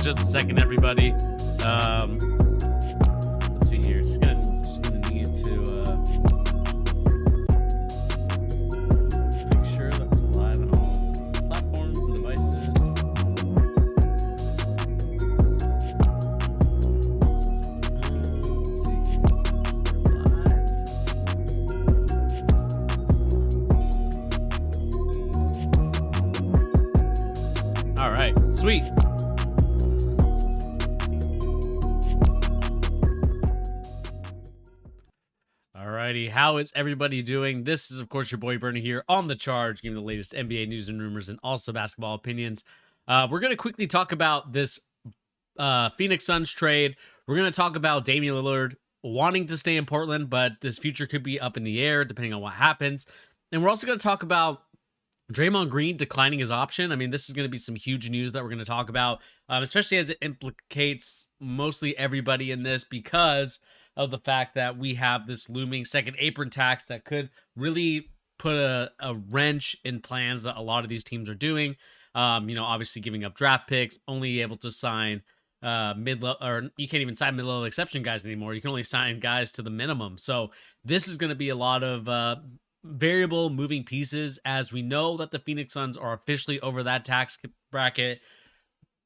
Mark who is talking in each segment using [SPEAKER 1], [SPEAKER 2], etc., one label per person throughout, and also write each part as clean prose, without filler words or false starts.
[SPEAKER 1] guys just a second, everybody. Let's see here. Just gonna need to make sure that we're live on all platforms and devices. Let's see here. We're live. All right, sweet. Alrighty, how is everybody doing? This is, of course, your boy Bernie here on The Charge, giving the latest NBA news and rumors and also basketball opinions. We're going to quickly talk about this Phoenix Suns trade. We're going to talk about Damian Lillard wanting to stay in Portland, but this future could be up in the air depending on what happens. And we're also going to talk about Draymond Green declining his option. I mean, this is going to be some huge news that we're going to talk about, especially as it implicates mostly everybody in this because of the fact that we have this looming second apron tax that could really put a wrench in plans that a lot of these teams are doing. Obviously giving up draft picks, only able to sign mid-level, or you can't even sign mid-level exception guys anymore. You can only sign guys to the minimum. So this is going to be a lot of variable moving pieces, as we know that the Phoenix Suns are officially over that tax bracket.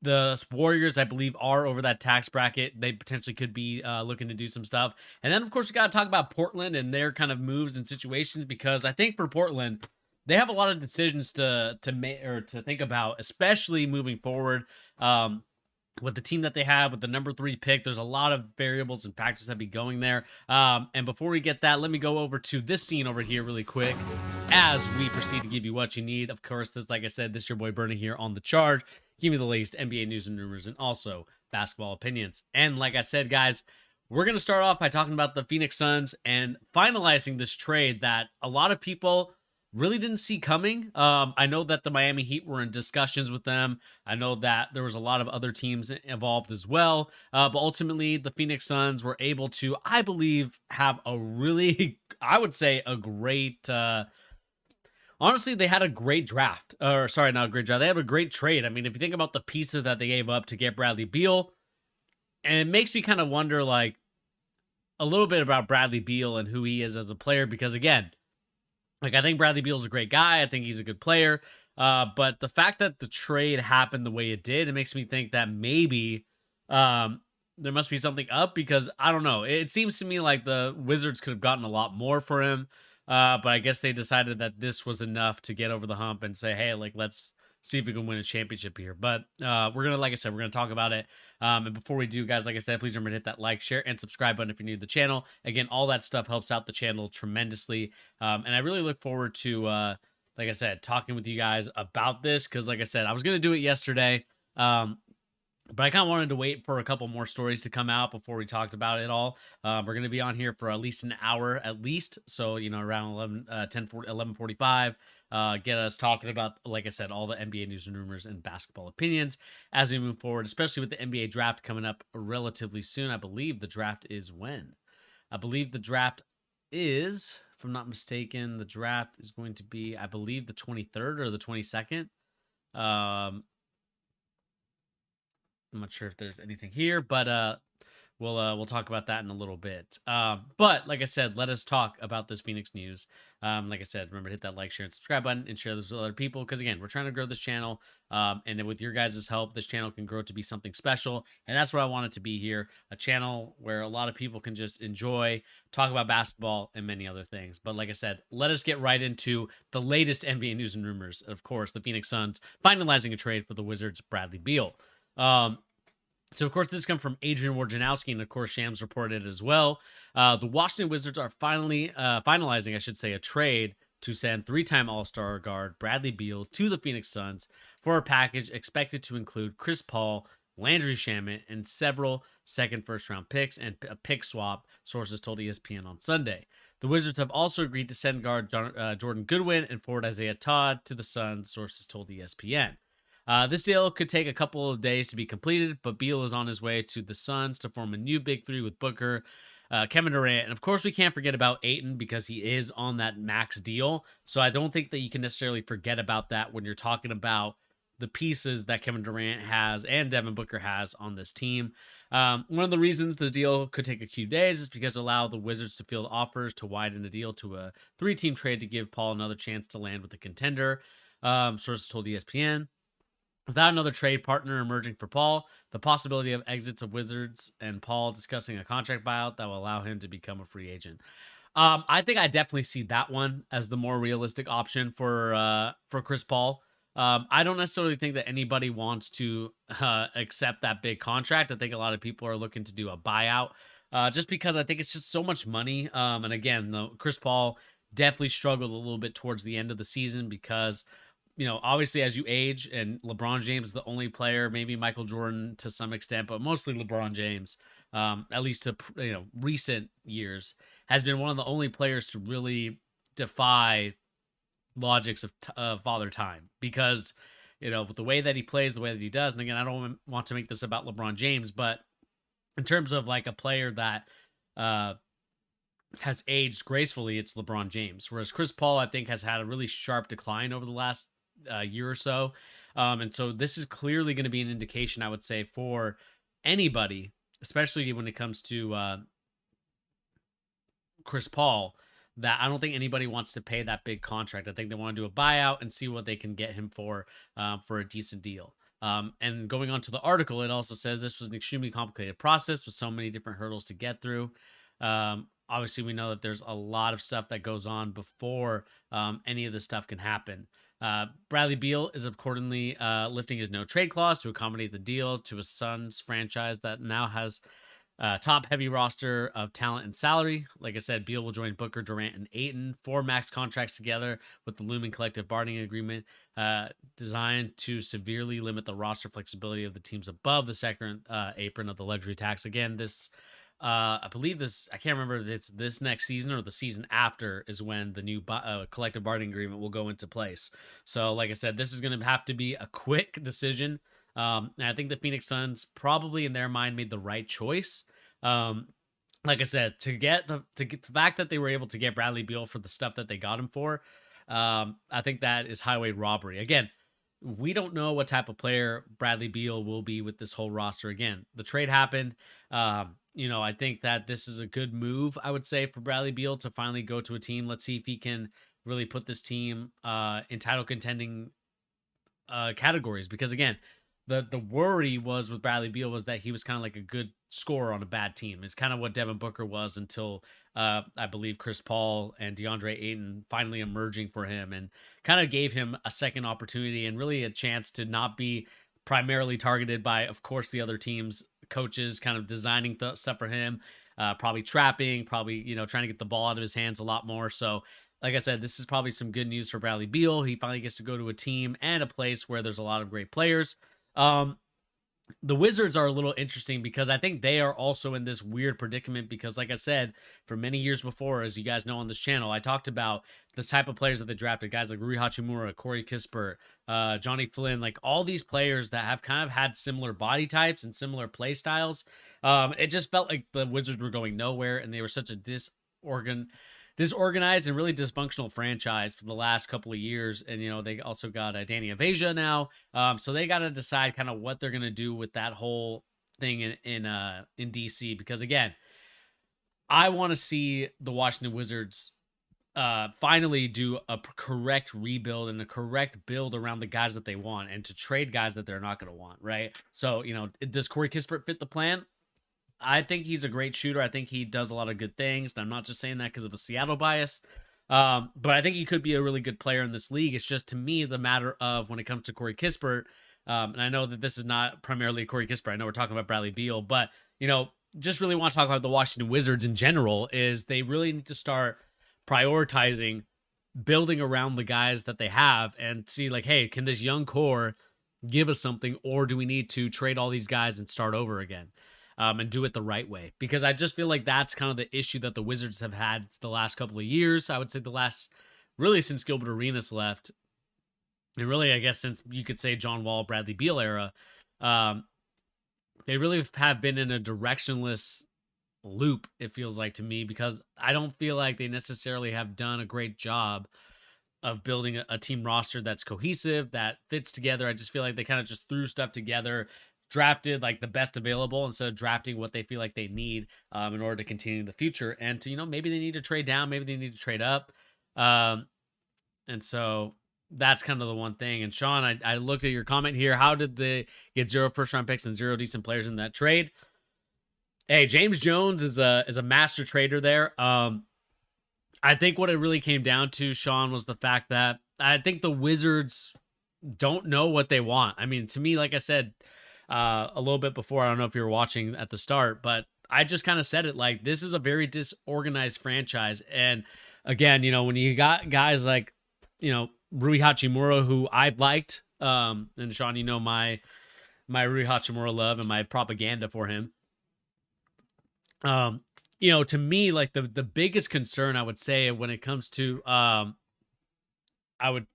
[SPEAKER 1] The Warriors, I believe, are over that tax bracket. They potentially could be looking to do some stuff. And then, of course, we got to talk about Portland and their kind of moves and situations, because I think for Portland, they have a lot of decisions to make or to think about, especially moving forward. With the team that they have, with the number 3 pick, there's a lot of variables and factors that be going there. And before we get that, let me go over to this scene over here really quick as we proceed to give you what you need. Of course, this, like I said, this is your boy Bernie here on The Charge. Give me the latest NBA news and rumors and also basketball opinions. And like I said, guys, we're going to start off by talking about the Phoenix Suns and finalizing this trade that a lot of people really didn't see coming. I know that the Miami Heat were in discussions with them. I know that there was a lot of other teams involved as well. But ultimately, the Phoenix Suns were able to, I believe, have a really, I would say, a great... honestly, they had a great draft. Or, sorry, not a great draft. They had a great trade. I mean, if you think about the pieces that they gave up to get Bradley Beal, and it makes me kind of wonder, like, a little bit about Bradley Beal and who he is as a player, because, again, like, I think Bradley Beal's a great guy. I think he's a good player. But the fact that the trade happened the way it did, it makes me think that maybe there must be something up, because I don't know. It seems to me like the Wizards could have gotten a lot more for him. But I guess they decided that this was enough to get over the hump and say, hey, like, let's see if we can win a championship here. But we're going to, like I said, we're going to talk about it. And before we do, guys, like I said, please remember to hit that like, share, and subscribe button if you're new to the channel. Again, all that stuff helps out the channel tremendously. And I really look forward to, like I said, talking with you guys about this, because, like I said, I was going to do it yesterday. But I kind of wanted to wait for a couple more stories to come out before we talked about it all. We're going to be on here for at least an hour at least. So, around 11:45, get us talking about, like I said, all the NBA news and rumors and basketball opinions as we move forward, especially with the NBA draft coming up relatively soon. I believe the draft is when? I believe the draft is, if I'm not mistaken, the draft is going to be, I believe, the 23rd or the 22nd. I'm not sure if there's anything here, but we'll talk about that in a little bit. But like I said, let us talk about this Phoenix news. Like I said, remember to hit that like, share, and subscribe button and share this with other people, because again, we're trying to grow this channel, and with your guys' help, this channel can grow to be something special, and that's what I want it to be here, a channel where a lot of people can just enjoy, talk about basketball, and many other things. But like I said, let us get right into the latest NBA news and rumors. Of course, the Phoenix Suns finalizing a trade for the Wizards' Bradley Beal. So, of course, this comes from Adrian Wojnarowski, and, of course, Shams reported it as well. The Washington Wizards are finalizing, I should say, a trade to send 3-time All-Star guard Bradley Beal to the Phoenix Suns for a package expected to include Chris Paul, Landry Shamet, and several second first-round picks and a pick swap, sources told ESPN on Sunday. The Wizards have also agreed to send guard Jordan Goodwin and forward Isaiah Todd to the Suns, sources told ESPN. This deal could take a couple of days to be completed, but Beal is on his way to the Suns to form a new big three with Booker, Kevin Durant, and of course we can't forget about Ayton, because he is on that max deal. So I don't think that you can necessarily forget about that when you're talking about the pieces that Kevin Durant has and Devin Booker has on this team. One of the reasons this deal could take a few days is because it allowed the Wizards to field offers to widen the deal to a 3-team trade to give Paul another chance to land with a contender. Sources told ESPN. Without another trade partner emerging for Paul, the possibility of exits of Wizards and Paul discussing a contract buyout that will allow him to become a free agent. I think I definitely see that one as the more realistic option for Chris Paul. I don't necessarily think that anybody wants to accept that big contract. I think a lot of people are looking to do a buyout, just because I think it's just so much money. And again, Chris Paul definitely struggled a little bit towards the end of the season because, obviously as you age, and LeBron James is the only player, maybe Michael Jordan to some extent, but mostly LeBron James, at least to recent years, has been one of the only players to really defy logics of father time, because with the way that he plays, the way that he does. And again, I don't want to make this about LeBron James, but in terms of like a player that has aged gracefully, it's LeBron James. Whereas Chris Paul, I think, has had a really sharp decline over the last year or so. And so this is clearly going to be an indication, I would say, for anybody, especially when it comes to Chris Paul, that I don't think anybody wants to pay that big contract. I think they want to do a buyout and see what they can get him for a decent deal. And going on to the article, it also says this was an extremely complicated process with so many different hurdles to get through. Obviously, we know that there's a lot of stuff that goes on before any of this stuff can happen. Bradley Beal is accordingly lifting his no trade clause to accommodate the deal to a Suns franchise that now has top heavy roster of talent and salary. Like I said, Beal will join Booker, Durant, and Ayton, 4 max contracts together with the looming collective bargaining agreement designed to severely limit the roster flexibility of the teams above the second apron of the luxury tax. Again, this I believe this, I can't remember if it's this next season or the season after, is when the new collective bargaining agreement will go into place. So like I said, this is going to have to be a quick decision. And I think the Phoenix Suns probably in their mind made the right choice. Like I said, to get the fact that they were able to get Bradley Beal for the stuff that they got him for, I think that is highway robbery. Again, we don't know what type of player Bradley Beal will be with this whole roster. Again, the trade happened. I think that this is a good move, I would say, for Bradley Beal to finally go to a team. Let's see if he can really put this team in title contending categories. Because again, the worry was with Bradley Beal was that he was kind of like a good scorer on a bad team. It's kind of what Devin Booker was until I believe Chris Paul and DeAndre Ayton finally emerging for him and kind of gave him a second opportunity and really a chance to not be primarily targeted by, of course, the other team's coaches kind of designing stuff for him, probably trapping, probably, trying to get the ball out of his hands a lot more. So like I said, this is probably some good news for Bradley Beal. He finally gets to go to a team and a place where there's a lot of great players. The Wizards are a little interesting because I think they are also in this weird predicament because, like I said, for many years before, as you guys know on this channel, I talked about the type of players that they drafted, guys like Rui Hachimura, Corey Kispert, Johnny Flynn, like all these players that have kind of had similar body types and similar play styles. It just felt like the Wizards were going nowhere, and they were such a disorganized and really dysfunctional franchise for the last couple of years. And they also got Danny Avdija now, so they got to decide kind of what they're going to do with that whole thing in DC, because again, I want to see the Washington Wizards finally do a correct rebuild and a correct build around the guys that they want, and to trade guys that they're not going to want, right? So does Corey Kispert fit the plan? I think he's a great shooter. I think he does a lot of good things. And I'm not just saying that because of a Seattle bias. But I think he could be a really good player in this league. It's just, to me, the matter of when it comes to Corey Kispert, and I know that this is not primarily Corey Kispert. I know we're talking about Bradley Beal, but, just really want to talk about the Washington Wizards in general, is they really need to start prioritizing building around the guys that they have and see like, hey, can this young core give us something, or do we need to trade all these guys and start over again? And do it the right way, because I just feel like that's kind of the issue that the Wizards have had the last couple of years. I would say really since Gilbert Arenas left, and really, I guess, since you could say John Wall, Bradley Beal era, they really have been in a directionless loop, it feels like to me, because I don't feel like they necessarily have done a great job of building a team roster that's cohesive, that fits together. I just feel like they kind of just threw stuff together, drafted like the best available instead of drafting what they feel like they need in order to continue in the future. And to, maybe they need to trade down, maybe they need to trade up. Um, and so that's kind of the one thing. And Sean, I looked at your comment here. How did they get 0 first round picks and 0 decent players in that trade? Hey, James Jones is a master trader there. I think what it really came down to, Sean, was the fact that I think the Wizards don't know what they want. I mean, to me, like I said a little bit before, I don't know if you were watching at the start, but I just kind of said it like this is a very disorganized franchise. And again, when you got guys like, Rui Hachimura, who I've liked, and Sean, my Rui Hachimura love and my propaganda for him. To me, like the biggest concern I would say when it comes to I would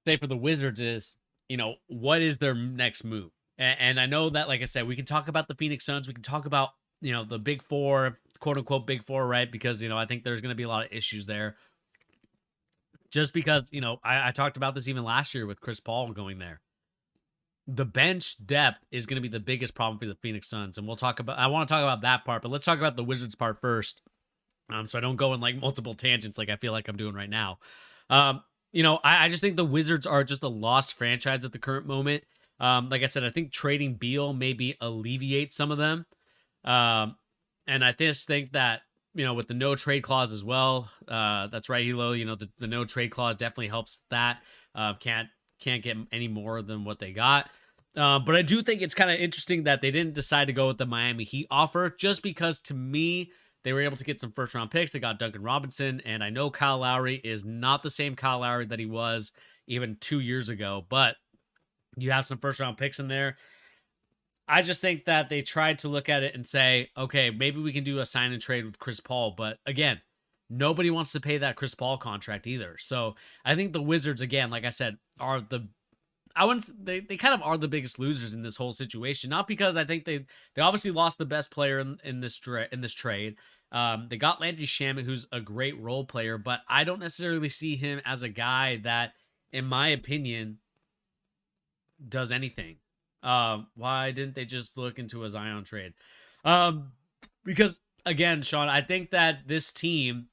[SPEAKER 1] say for the Wizards is, what is their next move? And I know that, like I said, we can talk about the Phoenix Suns, we can talk about, the big four, quote unquote big four, right? Because, I think there's going to be a lot of issues there. Just because, I talked about this even last year with Chris Paul going there. The bench depth is going to be the biggest problem for the Phoenix Suns. And I want to talk about that part, but let's talk about the Wizards part first. So I don't go in like multiple tangents like I feel like I'm doing right now. I just think the Wizards are just a lost franchise at the current moment. Like I said, I think trading Beal maybe alleviates some of them. And I just think that, with the no trade clause as well, that's right, Hilo, the no trade clause definitely helps that. Can't get any more than what they got. But I do think it's kind of interesting that they didn't decide to go with the Miami Heat offer, just because to me, they were able to get some first round picks. They got Duncan Robinson, and I know Kyle Lowry is not the same Kyle Lowry that he was even 2 years ago, but you have some first round picks in there. I just think that they tried to look at it and say, okay, maybe we can do a sign and trade with Chris Paul. But again, nobody wants to pay that Chris Paul contract either. So I think the Wizards, again, like I said, are they kind of are the biggest losers in this whole situation. Not because I think they obviously lost the best player in this trade. They got Landry Shamet, who's a great role player, but I don't necessarily see him as a guy that, in my opinion, does anything. Why didn't they just look into a Zion trade? Because again, Sean, I think that this team,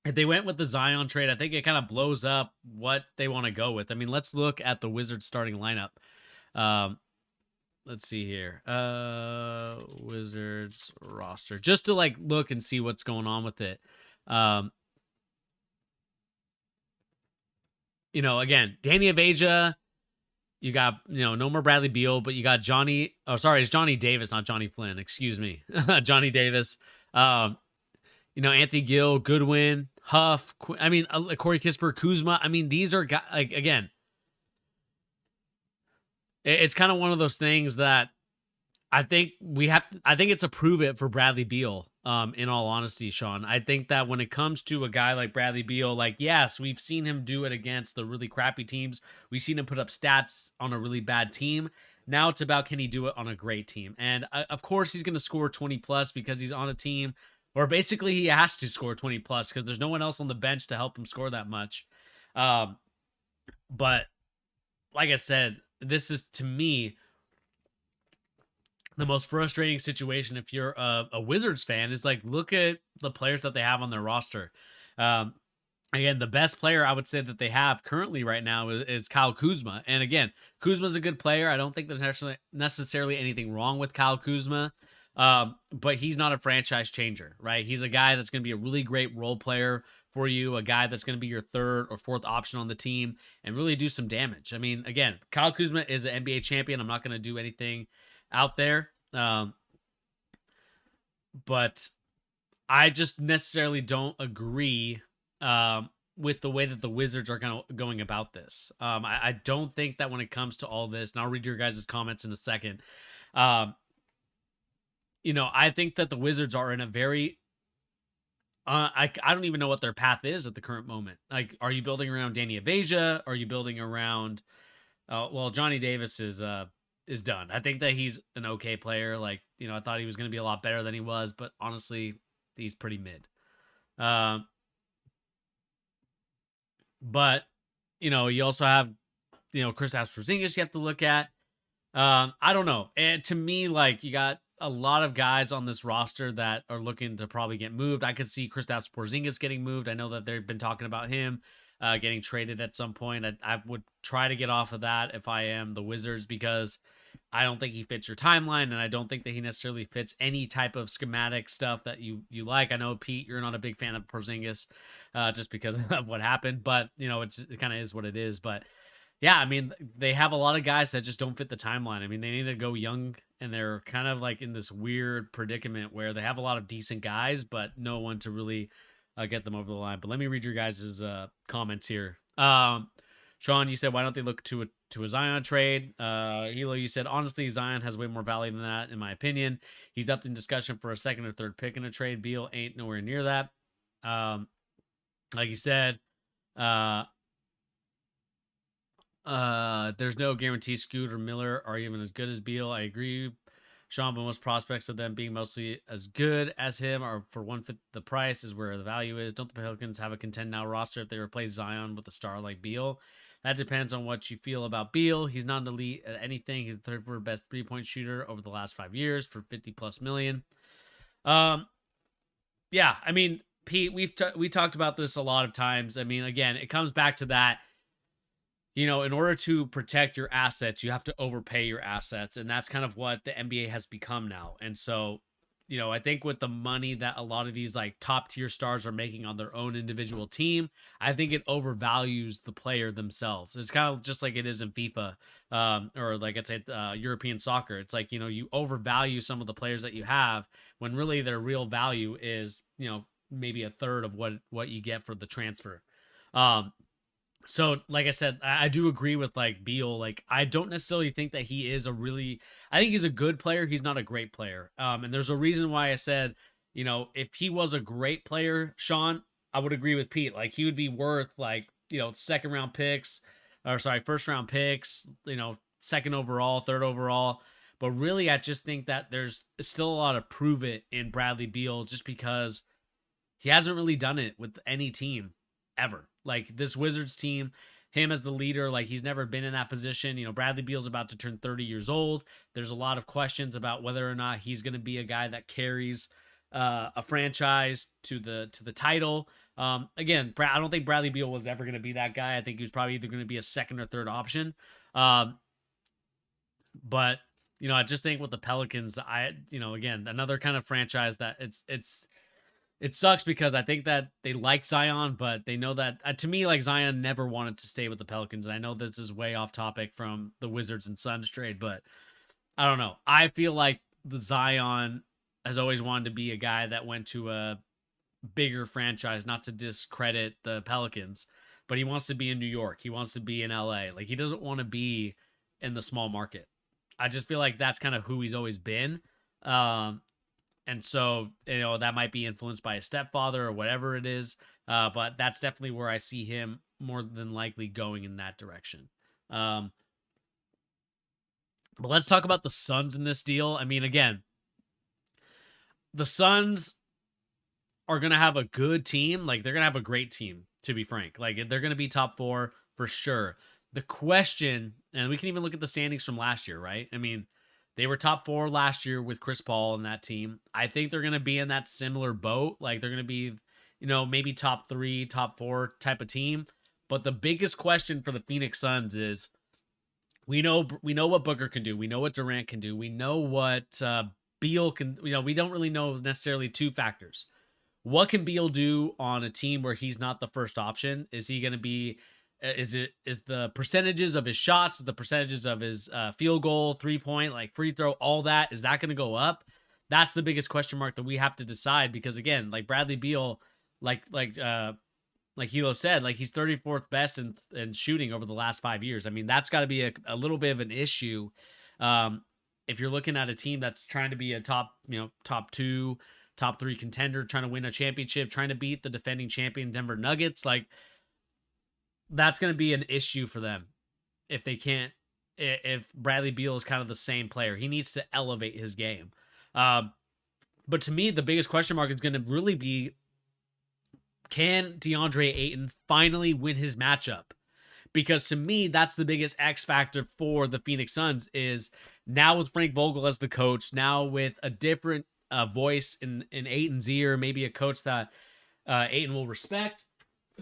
[SPEAKER 1] if they went with the Zion trade, I think it kind of blows up what they want to go with. I mean, let's look at the Wizards starting lineup. Let's see here. Wizards roster, just to like look and see what's going on with it. Again, Danny Aveja. You got, no more Bradley Beal, but you got Johnny. Oh, sorry, it's Johnny Davis, not Johnny Flynn. Excuse me, Johnny Davis. Anthony Gill, Goodwin, Huff. Corey Kispert, Kuzma. I mean, these are guys. Like again, it's kind of one of those things that I think I think it's a prove it for Bradley Beal. In all honesty, Sean, I think that when it comes to a guy like Bradley Beal, like, yes, we've seen him do it against the really crappy teams. We've seen him put up stats on a really bad team. Now it's about, can he do it on a great team? And of course he's going to score 20 plus because he's on a team, or basically he has to score 20 plus because there's no one else on the bench to help him score that much. But like I said, this is, to me, the most frustrating situation if you're a Wizards fan is like, look at the players that they have on their roster. Again, the best player I would say that they have currently right now is Kyle Kuzma. And again, Kuzma's a good player. I don't think there's necessarily anything wrong with Kyle Kuzma, but he's not a franchise changer, right? He's a guy that's going to be a really great role player for you, a guy that's going to be your third or fourth option on the team and really do some damage. I mean, again, Kyle Kuzma is an NBA champion. I'm not going to do anything out there. But I just necessarily don't agree with the way that the Wizards are going about this. I don't think that when it comes to all this, and I'll read your guys' comments in a second. I think that the Wizards are in a very I don't even know what their path is at the current moment. Like, are you building around Danny Aveja? Are you building around Johnny Davis is done. I think that he's an okay player. Like, I thought he was going to be a lot better than he was, but honestly, he's pretty mid. But you also have Kristaps Porzingis you have to look at. I don't know. And to me, like, you got a lot of guys on this roster that are looking to probably get moved. I could see Kristaps Porzingis getting moved. I know that they've been talking about him getting traded at some point. I would try to get off of that if I am the Wizards, because I don't think he fits your timeline, and I don't think that he necessarily fits any type of schematic stuff that you like. I know, Pete, you're not a big fan of Porzingis just because of what happened, but it kind of is what it is. But yeah, I mean, they have a lot of guys that just don't fit the timeline. I mean, they need to go young, and they're kind of like in this weird predicament where they have a lot of decent guys, but no one to really get them over the line. But let me read your guys' comments here. Sean, you said, why don't they look to a Zion trade? Hilo, you said, honestly, Zion has way more value than that, in my opinion. He's up in discussion for a second or third pick in a trade. Beal ain't nowhere near that. Like you said, there's no guarantee Scoot or Miller are even as good as Beal. I agree, Sean, but most prospects of them being mostly as good as him are for 1/5 the price is where the value is. Don't the Pelicans have a contend now roster if they replace Zion with a star like Beal? That depends on what you feel about Beal. He's not an elite at anything. He's the third for best 3-point shooter over the last 5 years for 50+ million. Yeah, I mean, Pete, we talked about this a lot of times. I mean, again, it comes back to that. In order to protect your assets, you have to overpay your assets. And that's kind of what the NBA has become now. And so, I think with the money that a lot of these like top tier stars are making on their own individual team, I think it overvalues the player themselves. It's kind of just like it is in FIFA, or like I said, European soccer. It's like, you overvalue some of the players that you have when really their real value is, maybe a third of what you get for the transfer. So, like I said, I do agree with like Beal. Like, I don't necessarily think that he is I think he's a good player. He's not a great player. And there's a reason why I said, if he was a great player, Sean, I would agree with Pete. Like, he would be worth like, second round picks, or sorry, first round picks, second overall, third overall. But really, I just think that there's still a lot of prove it in Bradley Beal, just because he hasn't really done it with any team ever. Like, this Wizards team, him as the leader, like, he's never been in that position. Bradley Beal's about to turn 30 years old. There's a lot of questions about whether or not he's going to be a guy that carries a franchise to the title. Again, I don't think Bradley Beal was ever going to be that guy. I think he was probably either going to be a second or third option. But I just think with the Pelicans, again, another kind of franchise that it sucks because I think that they like Zion, but they know that, to me, like, Zion never wanted to stay with the Pelicans. And I know this is way off topic from the Wizards and Suns trade, but I don't know. I feel like the Zion has always wanted to be a guy that went to a bigger franchise, not to discredit the Pelicans, but he wants to be in New York. He wants to be in LA. Like, he doesn't want to be in the small market. I just feel like that's kind of who he's always been. And so, that might be influenced by his stepfather or whatever it is. But that's definitely where I see him more than likely going in that direction. But let's talk about the Suns in this deal. I mean, again, the Suns are going to have a good team. Like, they're going to have a great team, to be frank. Like, they're going to be top 4 for sure. The question, and we can even look at the standings from last year, right? I mean, they were top 4 last year with Chris Paul and that team. I think they're going to be in that similar boat. Like, they're going to be, maybe top 3, top 4 type of team. But the biggest question for the Phoenix Suns is, we know what Booker can do. We know what Durant can do. We know what Beal can. We don't really know necessarily 2 factors. What can Beal do on a team where he's not the first option? Is he going to be? Is the percentages of his shots, the percentages of his field goal, 3-point, like free throw, all that, is that going to go up? That's the biggest question mark that we have to decide, because again, like Bradley Beal, like Hilo said, like, he's 34th best in shooting over the last 5 years. I mean, that's got to be a little bit of an issue. If you're looking at a team that's trying to be a top 2, top 3 contender, trying to win a championship, trying to beat the defending champion Denver Nuggets, like, that's going to be an issue for them if they can't, if Bradley Beal is kind of the same player. He needs to elevate his game. But to me, the biggest question mark is going to really be, Can DeAndre Ayton finally win his matchup? Because to me, that's the biggest X factor for the Phoenix Suns is now with Frank Vogel as the coach, now with a different voice in Ayton's ear, maybe a coach that Ayton will respect.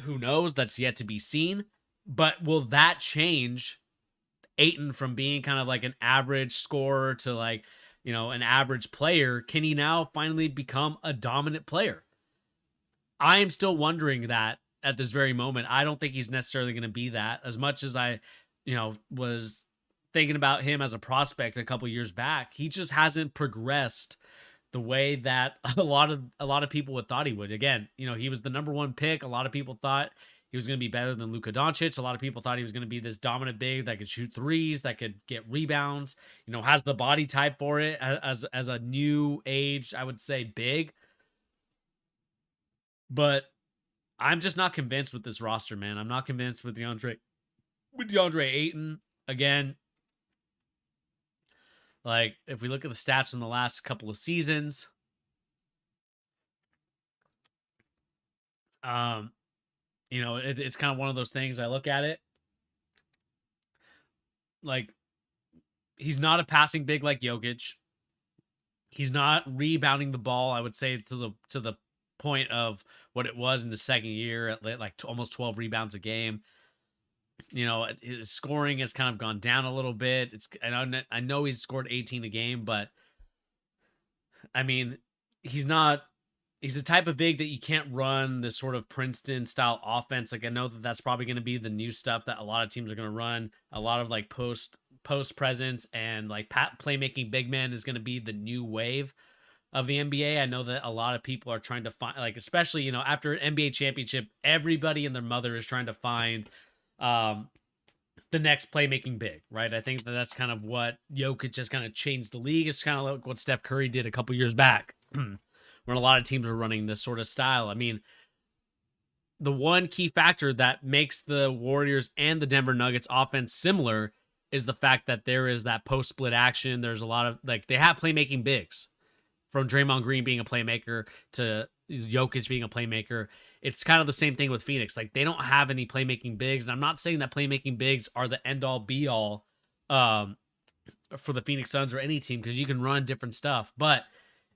[SPEAKER 1] Who knows? That's yet to be seen. But will that change Ayton from being kind of like an average scorer to like, an average player? Can he now finally become a dominant player? I am still wondering that at this very moment. I don't think he's necessarily going to be that, as much as I, was thinking about him as a prospect a couple years back. He just hasn't progressed the way that a lot of people would thought he would. Again, he was the number one pick. A lot of people thought he was going to be better than Luka Doncic. A lot of people thought he was going to be this dominant big that could shoot threes, that could get rebounds, has the body type for it as a new age, I would say, big. But I'm just not convinced with this roster, man. I'm not convinced with DeAndre Ayton. Again, like if we look at the stats from the last couple of seasons, it's kind of one of those things. I look at it like he's not a passing big like Jokic. He's not rebounding the ball, I would say, to the point of what it was in the second year at like almost 12 rebounds a game. His scoring has kind of gone down a little bit. I know he's scored 18 a game, but I mean, he's the type of big that you can't run this sort of Princeton style offense. Like I know that that's probably going to be the new stuff that a lot of teams are going to run. A lot of like post presence and like playmaking big men is going to be the new wave of the NBA. I know that a lot of people are trying to find, like, especially, after an NBA championship, everybody and their mother is trying to find the next playmaking big, right? I think that that's kind of what Jokic just kind of changed the league. It's kind of like what Steph Curry did a couple years back when a lot of teams are running this sort of style. I mean, the one key factor that makes the Warriors and the Denver Nuggets offense similar is the fact that there is that post-split action. There's a lot of, like, they have playmaking bigs. From Draymond Green being a playmaker to Jokic being a playmaker. It's kind of the same thing with Phoenix. Like, they don't have any playmaking bigs. And I'm not saying that playmaking bigs are the end-all, be-all for the Phoenix Suns or any team, because you can run different stuff. But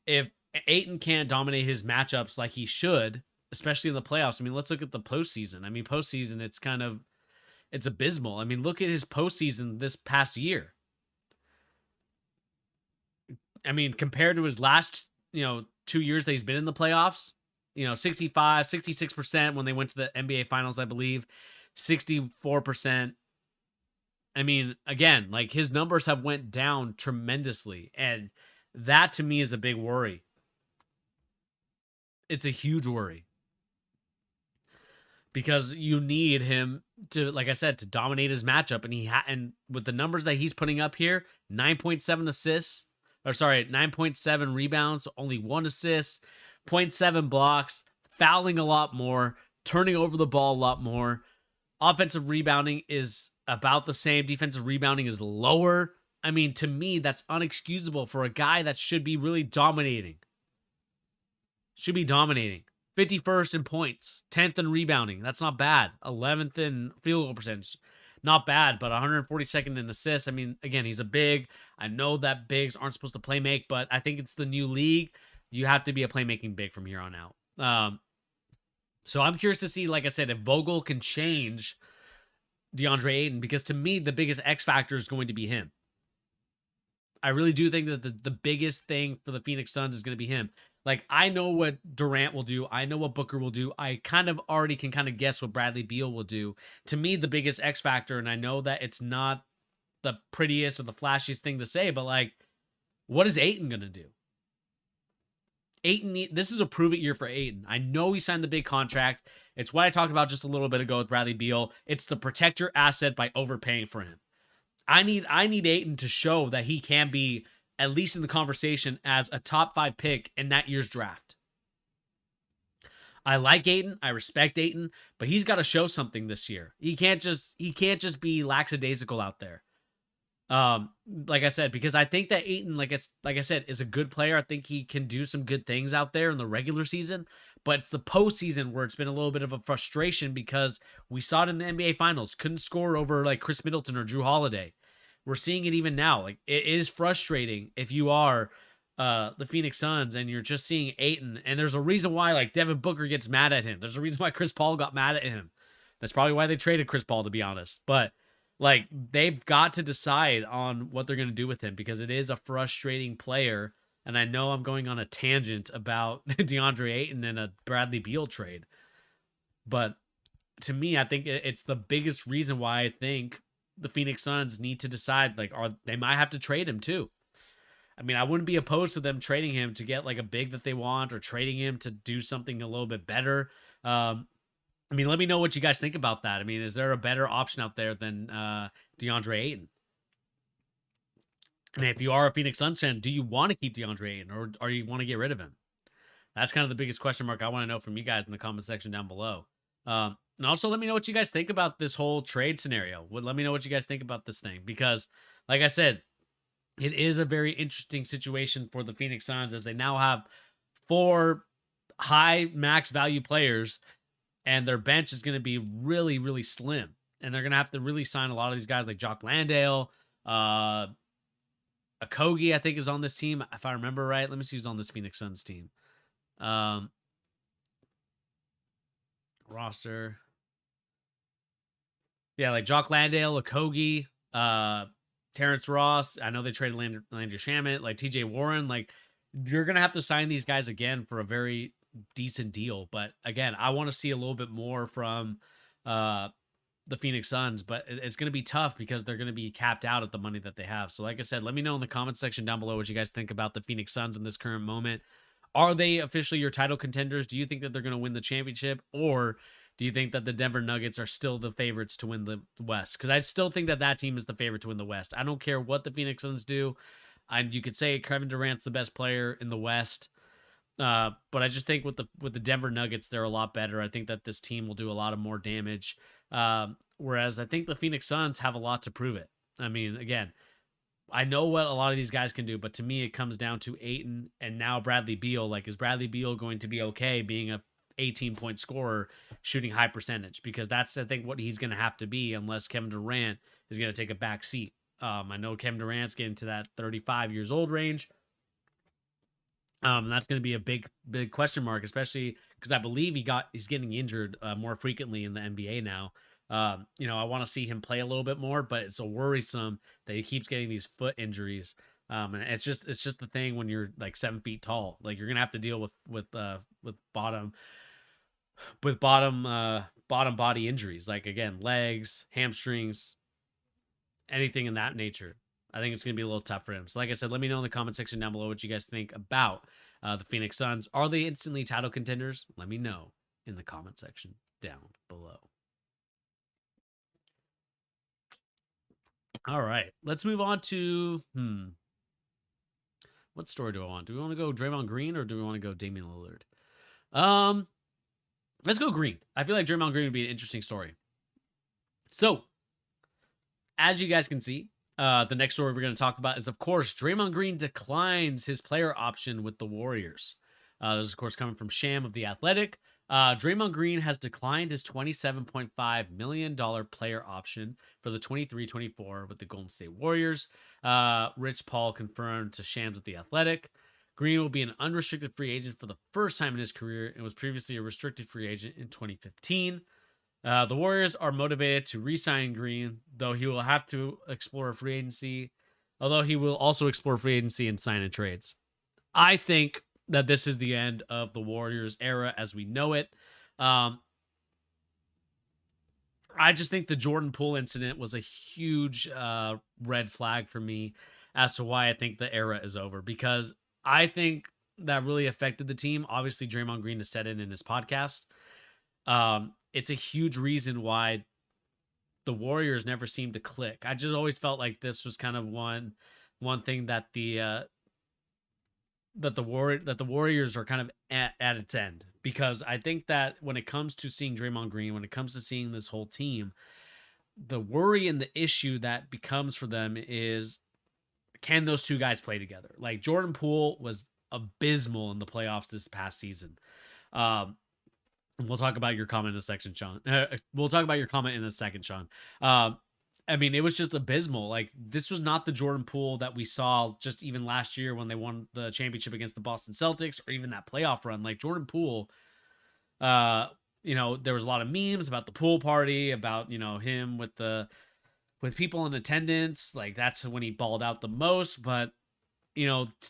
[SPEAKER 1] if Ayton can't dominate his matchups like he should, especially in the playoffs, I mean, let's look at the postseason. I mean, postseason, it's abysmal. I mean, look at his postseason this past year. I mean, compared to his last, 2 years that he's been in the playoffs, 65, 66% when they went to the NBA Finals, I believe, 64%. I mean, again, like his numbers have went down tremendously, and that to me is a big worry. It's a huge worry because you need him to, like I said, to dominate his matchup, and and with the numbers that he's putting up here, 9.7 assists. 9.7 rebounds, only 1 assist, 0.7 blocks, fouling a lot more, turning over the ball a lot more. Offensive rebounding is about the same. Defensive rebounding is lower. I mean, to me, that's unexcusable for a guy that should be really dominating. 51st in points, 10th in rebounding. That's not bad. 11th in field goal percentage. Not bad, but 142nd in assists. I mean, again, he's a big. I know that bigs aren't supposed to play make, but I think it's the new league. You have to be a playmaking big from here on out. So I'm curious to see, like I said, if Vogel can change DeAndre Ayton, because to me, the biggest X factor is going to be him. I really do think that the biggest thing for the Phoenix Suns is going to be him. Like, I know what Durant will do. I know what Booker will do. I kind of already can kind of guess what Bradley Beal will do. To me, the biggest X factor, and I know that it's not the prettiest or the flashiest thing to say, but like, what is Ayton going to do? This is a prove-it year for Ayton. I know he signed the big contract. It's what I talked about just a little bit ago with Bradley Beal. It's the protect your asset by overpaying for him. I need Ayton to show that he can be at least in the conversation as a top 5 pick in that year's draft. I like Ayton. I respect Ayton, but he's got to show something this year. He can't just be lackadaisical out there. Like I said, because I think that Aiton, like I said, is a good player. I think he can do some good things out there in the regular season, but it's the postseason where it's been a little bit of a frustration because we saw it in the NBA Finals, couldn't score over like Chris Middleton or Drew Holiday. We're seeing it even now. Like it is frustrating if you are the Phoenix Suns and you're just seeing Aiton, and there's a reason why like Devin Booker gets mad at him. There's a reason why Chris Paul got mad at him. That's probably why they traded Chris Paul, to be honest. But like they've got to decide on what they're going to do with him because it is a frustrating player. And I know I'm going on a tangent about DeAndre Ayton and a Bradley Beal trade, but to me, I think it's the biggest reason why I think the Phoenix Suns need to decide like, are they might have to trade him too. I mean, I wouldn't be opposed to them trading him to get like a big that they want or trading him to do something a little bit better. I mean, let me know what you guys think about that. I mean, is there a better option out there than DeAndre Ayton? And if you are a Phoenix Suns fan, do you want to keep DeAndre Ayton or you want to get rid of him? That's kind of the biggest question mark I want to know from you guys in the comment section down below. And also let me know what you guys think about this whole trade scenario. Let me know what you guys think about this thing because, like I said, it is a very interesting situation for the Phoenix Suns as they now have 4 high max value players and their bench is going to be really, really slim. And they're going to have to really sign a lot of these guys like Jock Landale, Okogie, I think, is on this team, if I remember right. Let me see who's on this Phoenix Suns team. Roster. Yeah, like Jock Landale, Okogie, Terrence Ross. I know they traded Landry Shamet, like TJ Warren. Like, you're going to have to sign these guys again for a very decent deal. But again, I want to see a little bit more from the Phoenix Suns, but it's going to be tough because they're going to be capped out at the money that they have. So like I said, let me know in the comment section down below what you guys think about the Phoenix Suns in this current moment. Are they officially your title contenders? Do you think that they're going to win the championship, or do you think that the Denver Nuggets are still the favorites to win the West? Because I still think that that team is the favorite to win the West. I don't care what the Phoenix Suns do. And you could say Kevin Durant's the best player in the West. But I just think with the Denver Nuggets, they're a lot better. I think that this team will do a lot of more damage. Whereas I think the Phoenix Suns have a lot to prove it. I mean, again, I know what a lot of these guys can do, but to me, it comes down to Ayton and now Bradley Beal. Like, is Bradley Beal going to be okay being a 18-point scorer, shooting high percentage? Because that's, I think, what he's going to have to be unless Kevin Durant is going to take a back seat. I know Kevin Durant's getting to that 35 years old range. And that's going to be a big question mark, especially because I believe he's getting injured more frequently in the NBA now. I want to see him play a little bit more, but it's a worrisome that he keeps getting these foot injuries. And it's just the thing when you're like 7 feet tall, like you're gonna have to deal with bottom body injuries, like again legs, hamstrings, anything in that nature. I think it's going to be a little tough for him. So like I said, let me know in the comment section down below what you guys think about the Phoenix Suns. Are they instantly title contenders? Let me know in the comment section down below. All right, let's move on to, what story do I want? Do we want to go Draymond Green or do we want to go Damian Lillard? Let's go Green. I feel like Draymond Green would be an interesting story. So, as you guys can see, the next story we're going to talk about is, of course, Draymond Green declines his player option with the Warriors. This is, of course, coming from Sham of The Athletic. Draymond Green has declined his $27.5 million player option for the 23-24 with the Golden State Warriors. Rich Paul confirmed to Shams of The Athletic. Green will be an unrestricted free agent for the first time in his career and was previously a restricted free agent in 2015. The Warriors are motivated to re-sign Green, though he will have to explore free agency, although he will also explore free agency and sign in trades. I think that this is the end of the Warriors era as we know it. I just think the Jordan Poole incident was a huge red flag for me as to why I think the era is over, because I think that really affected the team. Obviously, Draymond Green has said it in his podcast. It's a huge reason why the Warriors never seemed to click. I just always felt like this was kind of one thing that the Warriors are kind of at its end, because I think that when it comes to seeing Draymond Green, when it comes to seeing this whole team, the worry and the issue that becomes for them is, can those two guys play together? Like Jordan Poole was abysmal in the playoffs this past season. Um, we'll talk about your comment in a second, Sean. We'll talk about your comment in a second, Sean. Um, I mean, it was just abysmal. Like, this was not the Jordan Poole that we saw just even last year when they won the championship against the Boston Celtics, or even that playoff run. Like, Jordan Poole, uh, there was a lot of memes about the pool party, about, him with people in attendance. Like, that's when he balled out the most. But,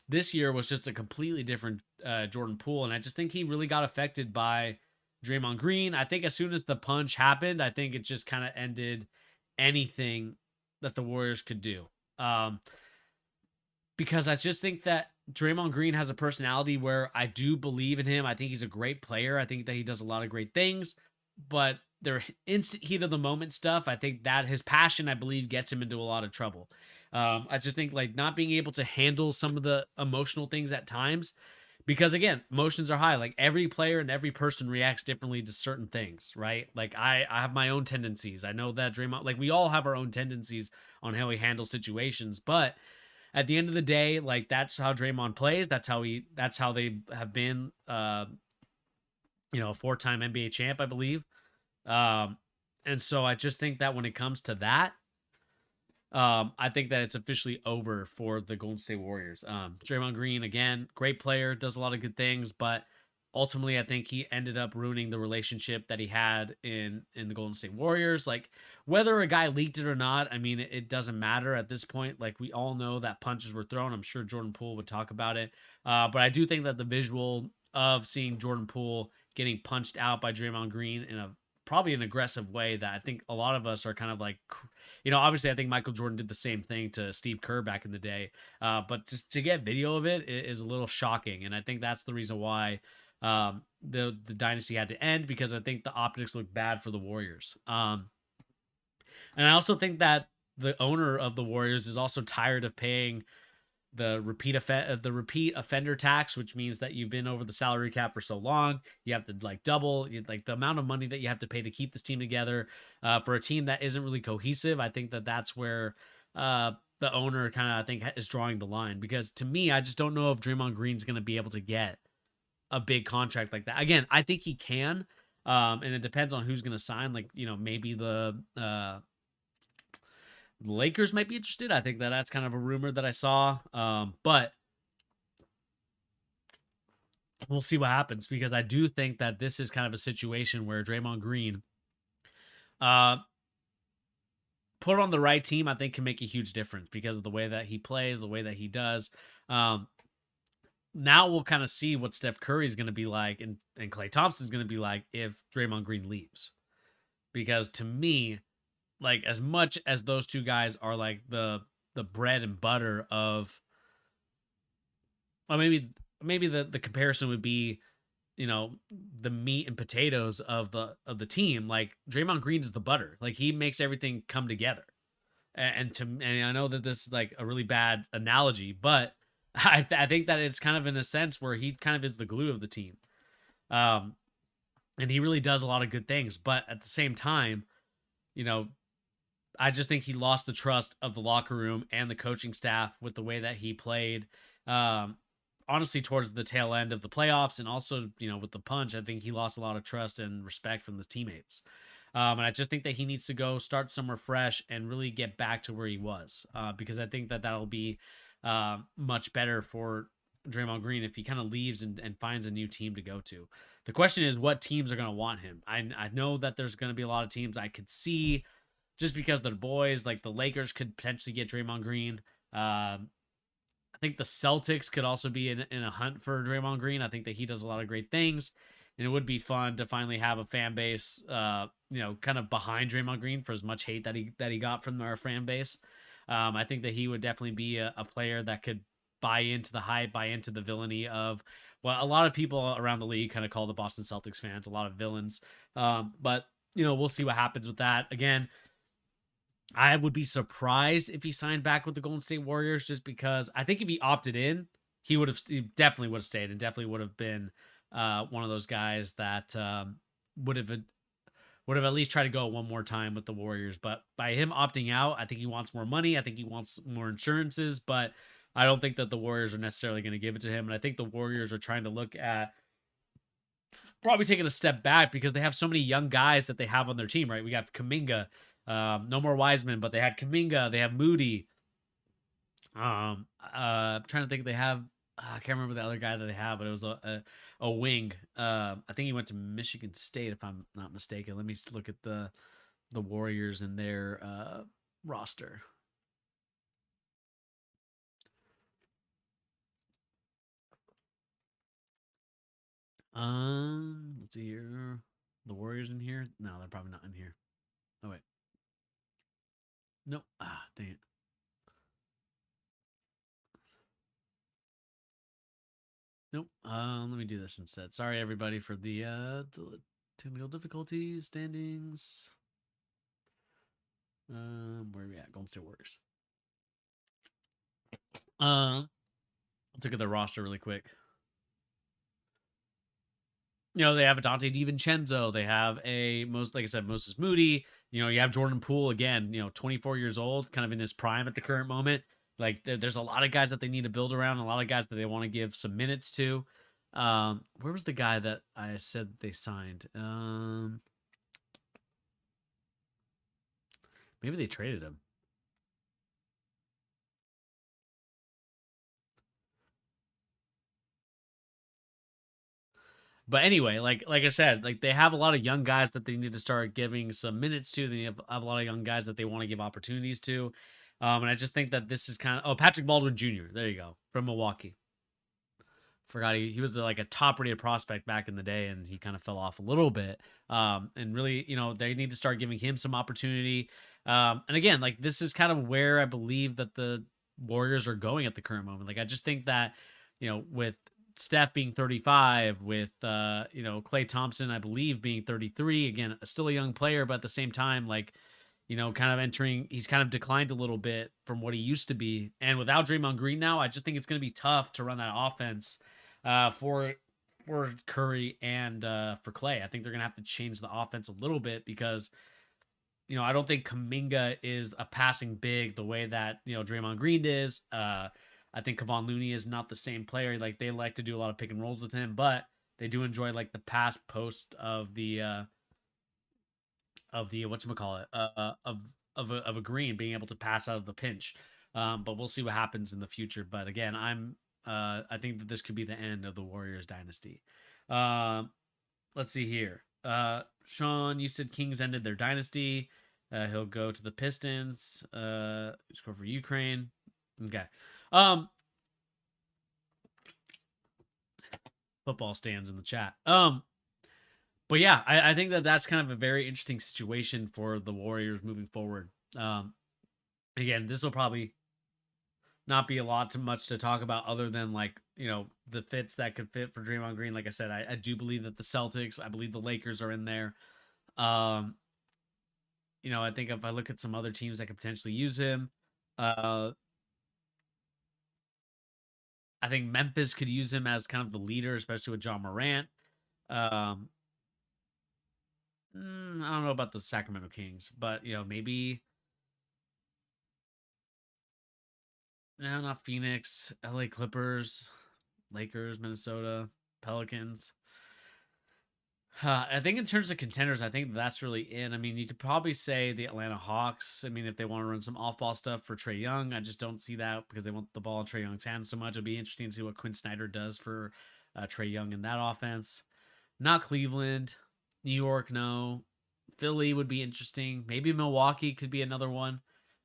[SPEAKER 1] this year was just a completely different Jordan Poole. And I just think he really got affected by Draymond Green. I think as soon as the punch happened, I think it just kind of ended anything that the Warriors could do. Because I just think that Draymond Green has a personality where I do believe in him. I think he's a great player. I think that he does a lot of great things, but their instant heat of the moment stuff, I think that his passion, I believe, gets him into a lot of trouble. I just think like not being able to handle some of the emotional things at times, because again, emotions are high. Like every player and every person reacts differently to certain things, right? Like I have my own tendencies. I know that Draymond, like we all have our own tendencies on how we handle situations, but at the end of the day, like that's how Draymond plays. That's how they have been, a 4-time NBA champ, I believe. And so I just think that when it comes to that, I think that it's officially over for the Golden State Warriors. Draymond Green, again, great player, does a lot of good things, but ultimately, I think he ended up ruining the relationship that he had in the Golden State Warriors. Like whether a guy leaked it or not, I mean, it doesn't matter at this point. Like we all know that punches were thrown. I'm sure Jordan Poole would talk about it, but I do think that the visual of seeing Jordan Poole getting punched out by Draymond Green in a probably an aggressive way that I think a lot of us are kind of like, obviously I think Michael Jordan did the same thing to Steve Kerr back in the day. But just to get video of it is a little shocking. And I think that's the reason why the dynasty had to end, because I think the optics look bad for the Warriors. And I also think that the owner of the Warriors is also tired of paying the repeat offender tax, which means that you've been over the salary cap for so long, you have to like double like the amount of money that you have to pay to keep this team together. For a team that isn't really cohesive, I think that that's where the owner kind of I think is drawing the line, because to me, I just don't know if Draymond Green's going to be able to get a big contract like that. Again, I think he can, and it depends on who's going to sign. Like maybe the Lakers might be interested. I think that that's kind of a rumor that I saw. But we'll see what happens, because I do think that this is kind of a situation where Draymond Green, put on the right team, I think can make a huge difference because of the way that he plays, the way that he does. Now we'll kind of see what Steph Curry is going to be like and Klay Thompson is going to be like if Draymond Green leaves. Because to me, like as much as those two guys are like the bread and butter of, well, maybe the comparison would be, the meat and potatoes of the team. Like Draymond Green is the butter. Like he makes everything come together. And I know that this is like a really bad analogy, but I think that it's kind of in a sense where he kind of is the glue of the team. And he really does a lot of good things, but at the same time, I just think he lost the trust of the locker room and the coaching staff with the way that he played. Honestly, towards the tail end of the playoffs, and also, with the punch, I think he lost a lot of trust and respect from the teammates. And I just think that he needs to go start somewhere fresh and really get back to where he was, because I think that that'll be much better for Draymond Green if he kind of leaves and finds a new team to go to. The question is, what teams are going to want him? I know that there's going to be a lot of teams I could see, just because they're boys. Like the Lakers could potentially get Draymond Green. I think the Celtics could also be in a hunt for Draymond Green. I think that he does a lot of great things, and it would be fun to finally have a fan base, kind of behind Draymond Green for as much hate that he got from our fan base. I think that he would definitely be a player that could buy into the hype, buy into the villainy of, well, a lot of people around the league kind of call the Boston Celtics fans a lot of villains. But we'll see what happens with that. Again, I would be surprised if he signed back with the Golden State Warriors, just because I think if he opted in, he definitely would have stayed and definitely would have been one of those guys that would have would have at least tried to go one more time with the Warriors. But by him opting out, I think he wants more money. I think he wants more insurances, but I don't think that the Warriors are necessarily going to give it to him. And I think the Warriors are trying to look at probably taking a step back because they have so many young guys that they have on their team, right? We got Kaminga, no more Wiseman, but they had Kaminga, they have Moody. I'm trying to think. They have I can't remember the other guy that they have, but it was a wing. I think he went to Michigan State, if I'm not mistaken. Let me just look at the Warriors and their roster. Let's see here. The Warriors in here? No, they're probably not in here. Oh wait, nope. Dang it. Nope. Let me do this instead. Sorry, everybody, for the technical difficulties. Standings. Where are we at? Golden State Warriors. Let's look at the roster really quick. You know, they have a Dante DiVincenzo. They have like I said, Moses Moody. You know, you have Jordan Poole again, 24 years old, kind of in his prime at the current moment. Like, there's a lot of guys that they need to build around, a lot of guys that they want to give some minutes to. Where was the guy that I said they signed? Maybe they traded him. But anyway, like I said, like they have a lot of young guys that they need to start giving some minutes to. They have a lot of young guys that they want to give opportunities to. And I just think that this is kind of Patrick Baldwin Jr. There you go, from Milwaukee. Forgot he was like a top rated prospect back in the day, and he kind of fell off a little bit. And really, they need to start giving him some opportunity. And again, like this is kind of where I believe that the Warriors are going at the current moment. Like I just think that with Steph being 35, with Klay Thompson, I believe, being 33. Again, still a young player, but at the same time, like kind of entering, he's kind of declined a little bit from what he used to be. And without Draymond Green now, I just think it's going to be tough to run that offense for Curry and for Klay. I think they're going to have to change the offense a little bit because I don't think Kuminga is a passing big the way that Draymond Green is. I think Kevon Looney is not the same player. Like they like to do a lot of pick and rolls with him, but they do enjoy like the pass post of the whatchamacallit, of a Green being able to pass out of the pinch. But we'll see what happens in the future. But again, I think that this could be the end of the Warriors dynasty. Let's see here. Sean, you said Kings ended their dynasty. He'll go to the Pistons. Score for Ukraine. Okay. Football stands in the chat. But yeah, I think that that's kind of a very interesting situation for the Warriors moving forward. Again, this will probably not be a lot too much to talk about other than like, the fits that could fit for Draymond Green. Like I said, I do believe that the Celtics, I believe the Lakers are in there. I think if I look at some other teams that could potentially use him, I think Memphis could use him as kind of the leader, especially with John Morant. I don't know about the Sacramento Kings, but maybe no, not Phoenix, LA Clippers, Lakers, Minnesota, Pelicans. I think in terms of contenders, I think that's really in. I mean, you could probably say the Atlanta Hawks. I mean, if they want to run some off-ball stuff for Trae Young, I just don't see that because they want the ball in Trae Young's hands so much. It'd be interesting to see what Quinn Snyder does for Trae Young in that offense. Not Cleveland, New York, no. Philly would be interesting. Maybe Milwaukee could be another one.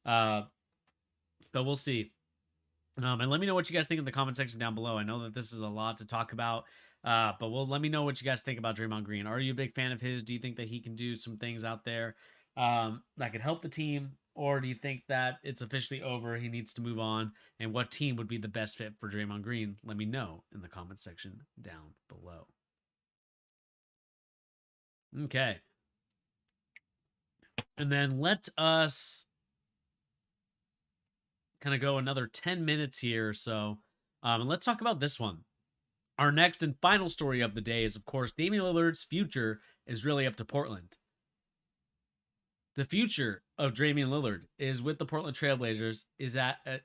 [SPEAKER 1] But we'll see. And let me know what you guys think in the comment section down below. I know that this is a lot to talk about. But let me know what you guys think about Draymond Green. Are you a big fan of his? Do you think that he can do some things out there that could help the team? Or do you think that it's officially over? He needs to move on. And what team would be the best fit for Draymond Green? Let me know in the comment section down below. Okay. And then let us kind of go another 10 minutes here or so. And let's talk about this one. Our next and final story of the day is, of course, Damian Lillard's future is really up to Portland. The future of Damian Lillard is with the Portland Trailblazers is at an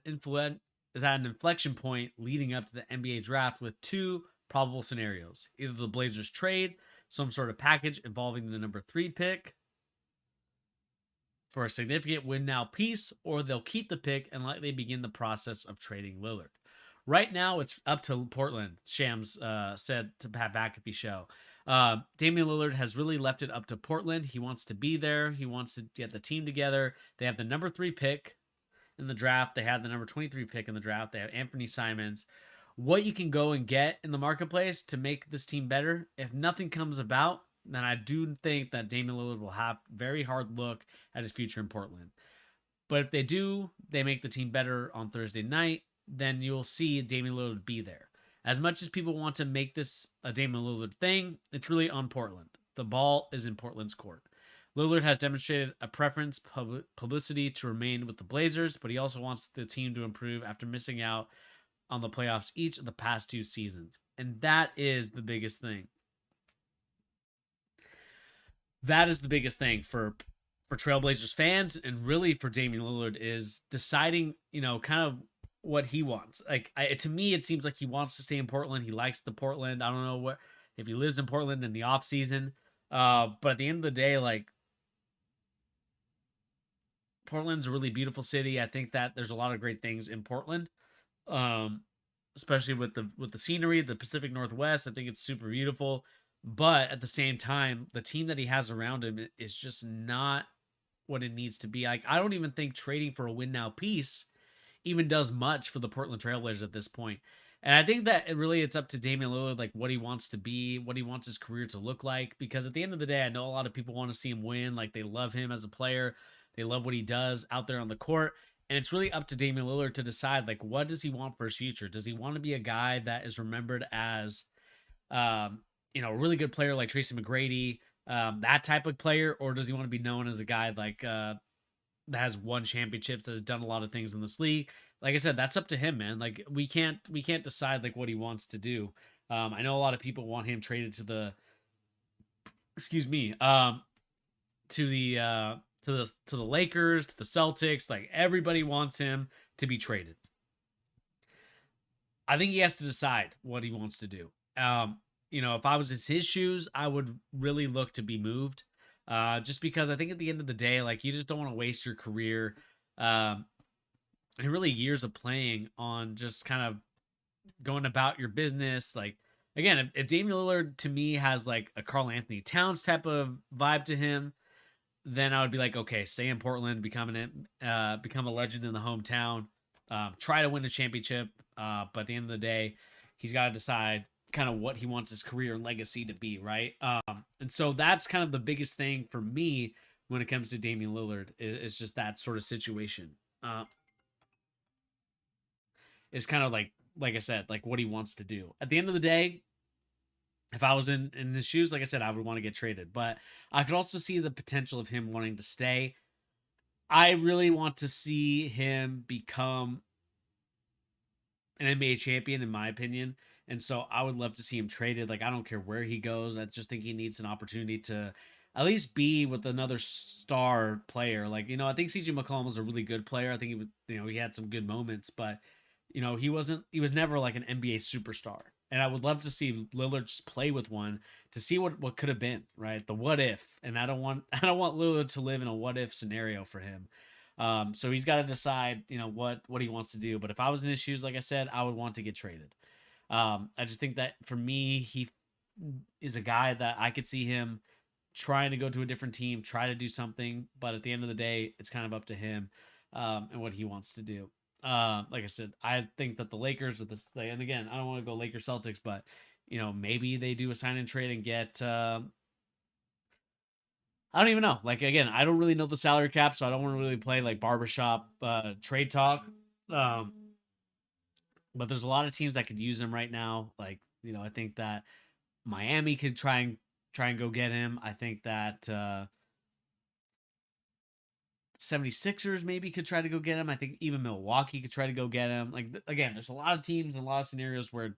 [SPEAKER 1] inflection point leading up to the NBA draft with two probable scenarios. Either the Blazers trade some sort of package involving the number 3 pick for a significant win now piece, or they'll keep the pick and likely begin the process of trading Lillard. Right now, it's up to Portland, Shams said to Pat McAfee show. Damian Lillard has really left it up to Portland. He wants to be there. He wants to get the team together. They have the number 3 pick in the draft. They have the number 23 pick in the draft. They have Anthony Simons. What you can go and get in the marketplace to make this team better, if nothing comes about, then I do think that Damian Lillard will have a very hard look at his future in Portland. But if they do, they make the team better on Thursday night, then you'll see Damian Lillard be there. As much as people want to make this a Damian Lillard thing, it's really on Portland. The ball is in Portland's court. Lillard has demonstrated a preference publicity to remain with the Blazers, but he also wants the team to improve after missing out on the playoffs each of the past 2 seasons. And that is the biggest thing. That is the biggest thing for Trailblazers fans and really for Damian Lillard is deciding, kind of what he wants. Like to me, it seems like he wants to stay in Portland. He likes the Portland. I don't know if he lives in Portland in the off season. But at the end of the day, like Portland's a really beautiful city. I think that there's a lot of great things in Portland. Especially with the scenery, the Pacific Northwest. I think it's super beautiful. But at the same time, the team that he has around him is just not what it needs to be. Like I don't even think trading for a win now piece even does much for the Portland Trailblazers at this point. And I think that it's up to Damian Lillard, like what he wants to be, what he wants his career to look like. Because at the end of the day, I know a lot of people want to see him win. Like they love him as a player. They love what he does out there on the court. And it's really up to Damian Lillard to decide, like, what does he want for his future? Does he want to be a guy that is remembered as, a really good player like Tracy McGrady, that type of player? Or does he want to be known as a guy like that has won championships, that has done a lot of things in this league? Like I said, that's up to him, man. Like we can't decide like what he wants to do. I know a lot of people want him traded to the, to the Lakers, to the Celtics. Like everybody wants him to be traded. I think he has to decide what he wants to do. If I was in his shoes, I would really look to be moved. Just because I think at the end of the day, like you just don't want to waste your career, and really years of playing on just kind of going about your business. Like again, if Damian Lillard to me has like a Karl Anthony Towns type of vibe to him, then I would be like, okay, stay in Portland, become a legend in the hometown, try to win a championship. But at the end of the day, he's got to decide kind of what he wants his career and legacy to be, right? And so that's kind of the biggest thing for me when it comes to Damian Lillard is just that sort of situation. It's kind of like I said, like what he wants to do. At the end of the day, if I was in his shoes, like I said, I would want to get traded. But I could also see the potential of him wanting to stay. I really want to see him become an NBA champion, in my opinion. And so I would love to see him traded. Like, I don't care where he goes. I just think he needs an opportunity to at least be with another star player. Like, I think CJ McCollum was a really good player. I think he was, he had some good moments, but he was never like an NBA superstar. And I would love to see Lillard just play with one to see what could have been, right? The what if. And I don't want Lillard to live in a what if scenario for him. So he's got to decide, what he wants to do. But if I was in his shoes, like I said, I would want to get traded. I just think that for me, he is a guy that I could see him trying to go to a different team, try to do something. But at the end of the day, it's kind of up to him and what he wants to do. Like I said, I think that the Lakers with this, and again, I don't want to go Lakers Celtics, but maybe they do a sign and trade and get. I don't even know. Like again, I don't really know the salary cap, so I don't want to really play like barbershop trade talk. But there's a lot of teams that could use him right now. Like I think that Miami could try and go get him. I think that 76ers maybe could try to go get him. I think even Milwaukee could try to go get him. Like again, there's a lot of teams and a lot of scenarios where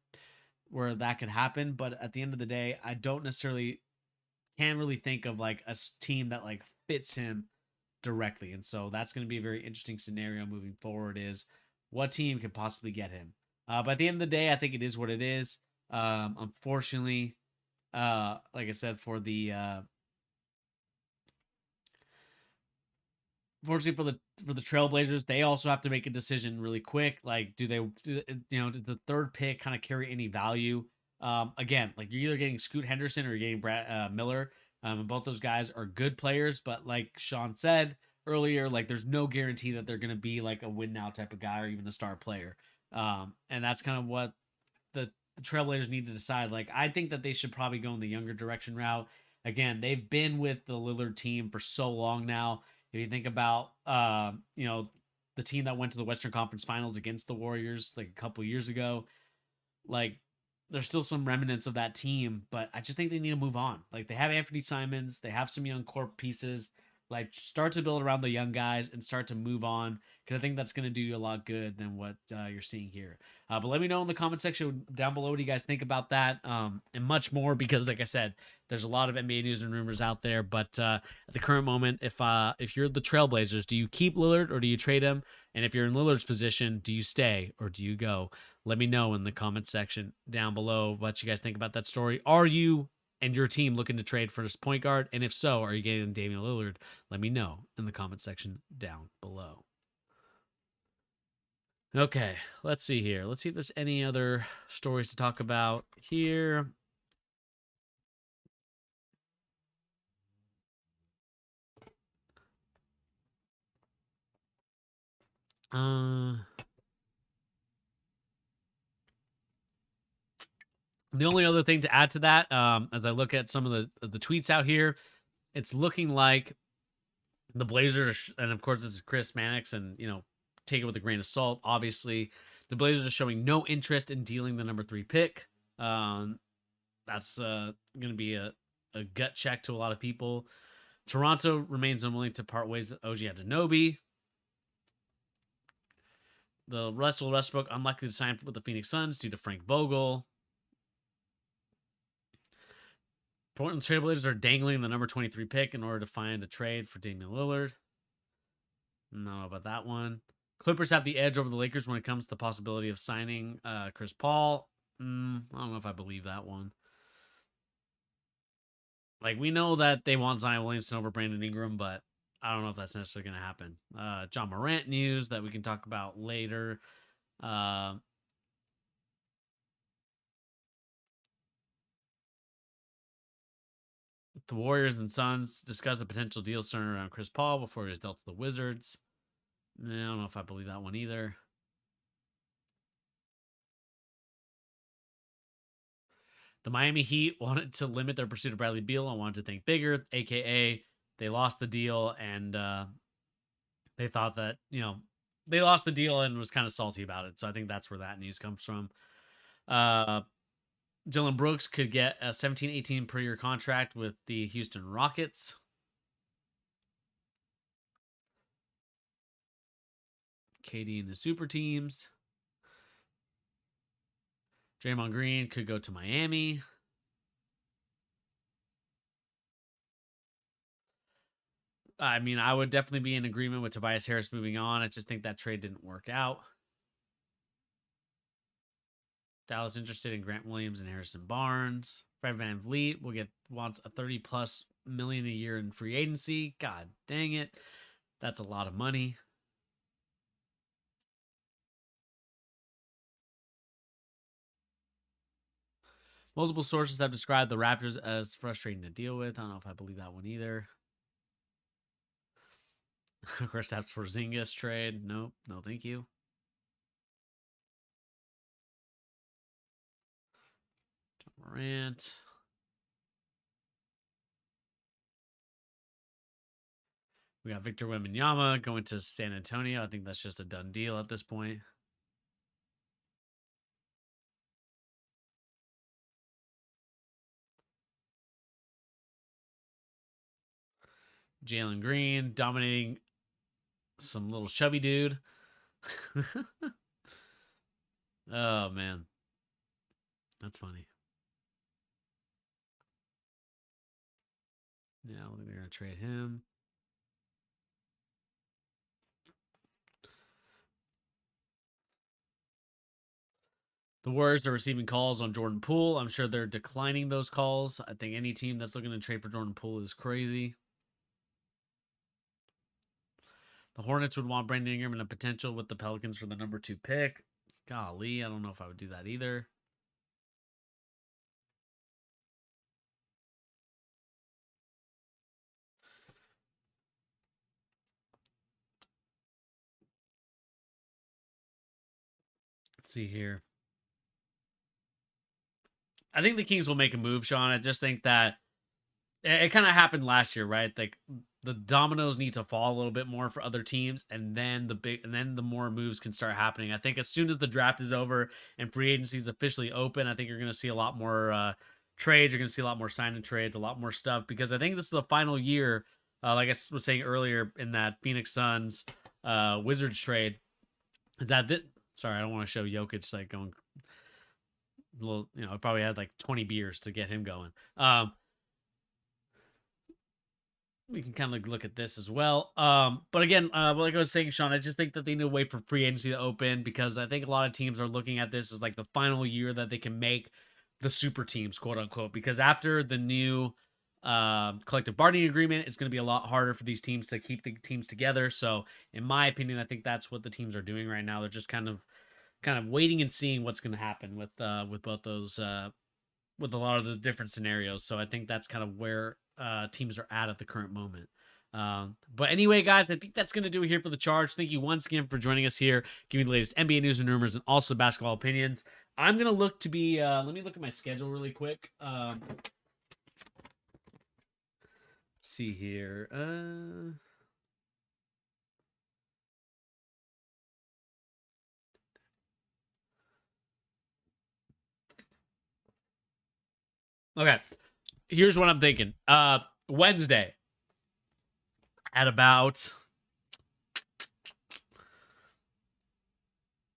[SPEAKER 1] that could happen. But at the end of the day, I don't necessarily can't really think of like a team that like fits him directly. And so that's going to be a very interesting scenario moving forward is what team could possibly get him. But at the end of the day, I think it is what it is. Unfortunately, like I said, fortunately for the Trailblazers, they also have to make a decision really quick. Like, does the third pick kind of carry any value? Again, like you're either getting Scoot Henderson or you're getting Brad Miller. And both those guys are good players, but like Sean said earlier, like there's no guarantee that they're going to be like a win now type of guy or even a star player. And that's kind of what the Trailblazers need to decide. Like, I think that they should probably go in the younger direction route. Again, they've been with the Lillard team for so long now. If you think about, the team that went to the Western Conference Finals against the Warriors like a couple years ago, like there's still some remnants of that team, but I just think they need to move on. Like they have Anthony Simons, they have some young core pieces. Like start to build around the young guys and start to move on because I think that's going to do you a lot good than what you're seeing here. But let me know in the comment section down below what do you guys think about that and much more because, like I said, there's a lot of NBA news and rumors out there. But at the current moment, if you're the Trailblazers, do you keep Lillard or do you trade him? And if you're in Lillard's position, do you stay or do you go? Let me know in the comment section down below what you guys think about that story. Are you and your team looking to trade for this point guard? And if so, are you getting Damian Lillard? Let me know in the comment section down below. Okay, let's see here. Let's see if there's any other stories to talk about here. The only other thing to add to that, as I look at some of the tweets out here, it's looking like the Blazers, and of course this is Chris Mannix, and take it with a grain of salt. Obviously, the Blazers are showing no interest in dealing the number 3 pick. That's going to be a gut check to a lot of people. Toronto remains unwilling to part ways with OG Anunoby. The Russell Westbrook unlikely to sign with the Phoenix Suns due to Frank Vogel. Portland Trailblazers are dangling the number 23 pick in order to find a trade for Damian Lillard. I don't know about that one. Clippers have the edge over the Lakers when it comes to the possibility of signing Chris Paul. I don't know if I believe that one. Like, we know that they want Zion Williamson over Brandon Ingram, but I don't know if that's necessarily going to happen. John Morant news that we can talk about later. The Warriors and Suns discuss a potential deal centered around Chris Paul before he was dealt to the Wizards. I don't know if I believe that one either. The Miami Heat wanted to limit their pursuit of Bradley Beal and wanted to think bigger, aka they lost the deal and they thought that they lost the deal and was kind of salty about it. So I think that's where that news comes from. Dylan Brooks could get a 17-18 per year contract with the Houston Rockets. KD and the super teams. Draymond Green could go to Miami. I mean, I would definitely be in agreement with Tobias Harris moving on. I just think that trade didn't work out. Dallas interested in Grant Williams and Harrison Barnes. Fred Van Vliet wants a 30+ million a year in free agency. God dang it. That's a lot of money. Multiple sources have described the Raptors as frustrating to deal with. I don't know if I believe that one either. Kristaps Porzingis trade. Nope. No, thank you. John Morant. We got Victor Wembanyama going to San Antonio. I think that's just a done deal at this point. Jalen Green dominating some little chubby dude. Oh, man. That's funny. Yeah, I don't think they're going to trade him. The Warriors are receiving calls on Jordan Poole. I'm sure they're declining those calls. I think any team that's looking to trade for Jordan Poole is crazy. The Hornets would want Brandon Ingram and a potential with the Pelicans for the number 2 pick. Golly, I don't know if I would do that either. Let's see here. I think the Kings will make a move, Sean. I just think that it kind of happened last year, right? Like the dominoes need to fall a little bit more for other teams, and then the more moves can start happening. I think as soon as the draft is over and free agency is officially open, I think you're going to see a lot more trades. You're going to see a lot more sign and trades, a lot more stuff, because I think this is the final year. Like I was saying earlier in that Phoenix Suns Wizards trade, is that sorry, I don't want to show Jokic like going a little. I probably had like 20 beers to get him going. We can kind of look at this as well. But again, like I was saying, Sean, I just think that they need to wait for free agency to open, because I think a lot of teams are looking at this as like the final year that they can make the super teams, quote unquote, because after the new collective bargaining agreement, it's going to be a lot harder for these teams to keep the teams together. So in my opinion, I think that's what the teams are doing right now. They're just kind of waiting and seeing what's going to happen with both those with a lot of the different scenarios. So I think that's kind of where teams are at the current moment. But anyway, guys, I think that's going to do it here for the Charge. Thank you once again for joining us here, giving the latest NBA news and rumors and also basketball opinions. I'm going to look to be, let me look at my schedule really quick. Let's see here. Okay, here's what I'm thinking. Wednesday at about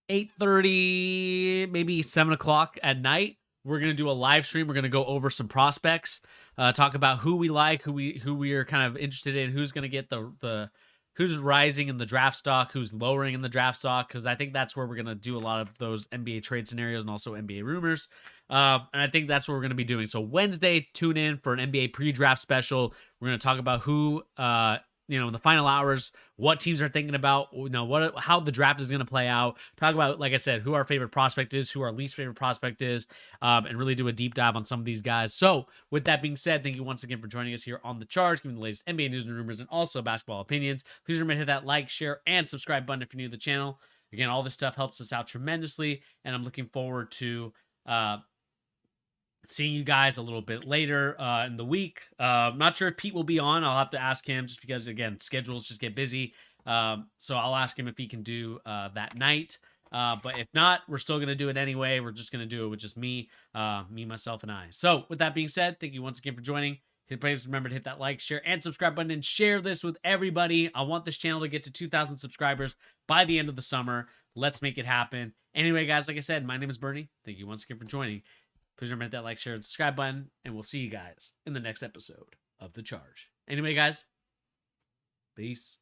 [SPEAKER 1] 8:30, maybe 7 o'clock at night, we're gonna do a live stream. We're gonna go over some prospects, talk about who we like, who we are kind of interested in, who's gonna get the who's rising in the draft stock, who's lowering in the draft stock, because I think that's where we're gonna do a lot of those NBA trade scenarios and also NBA rumors. And I think that's what we're gonna be doing. So Wednesday, tune in for an NBA pre-draft special. We're gonna talk about who in the final hours, what teams are thinking about, how the draft is going to play out. Talk about, like I said, who our favorite prospect is, who our least favorite prospect is, and really do a deep dive on some of these guys. So, with that being said, thank you once again for joining us here on The Charge, giving the latest NBA news and rumors and also basketball opinions. Please remember to hit that like, share, and subscribe button if you're new to the channel. Again, all this stuff helps us out tremendously, and I'm looking forward to seeing you guys a little bit later in the week. Not sure if Pete will be on. I'll have to ask him, just because, again, schedules just get busy. So I'll ask him if he can do that night. But if not, we're still going to do it anyway. We're just going to do it with just me, myself, and I. So with that being said, thank you once again for joining. Please remember to hit that like, share, and subscribe button, and share this with everybody. I want this channel to get to 2,000 subscribers by the end of the summer. Let's make it happen. Anyway, guys, like I said, my name is Bernie. Thank you once again for joining. Please remember to hit that like, share, and subscribe button, and we'll see you guys in the next episode of The Charge. Anyway, guys, peace.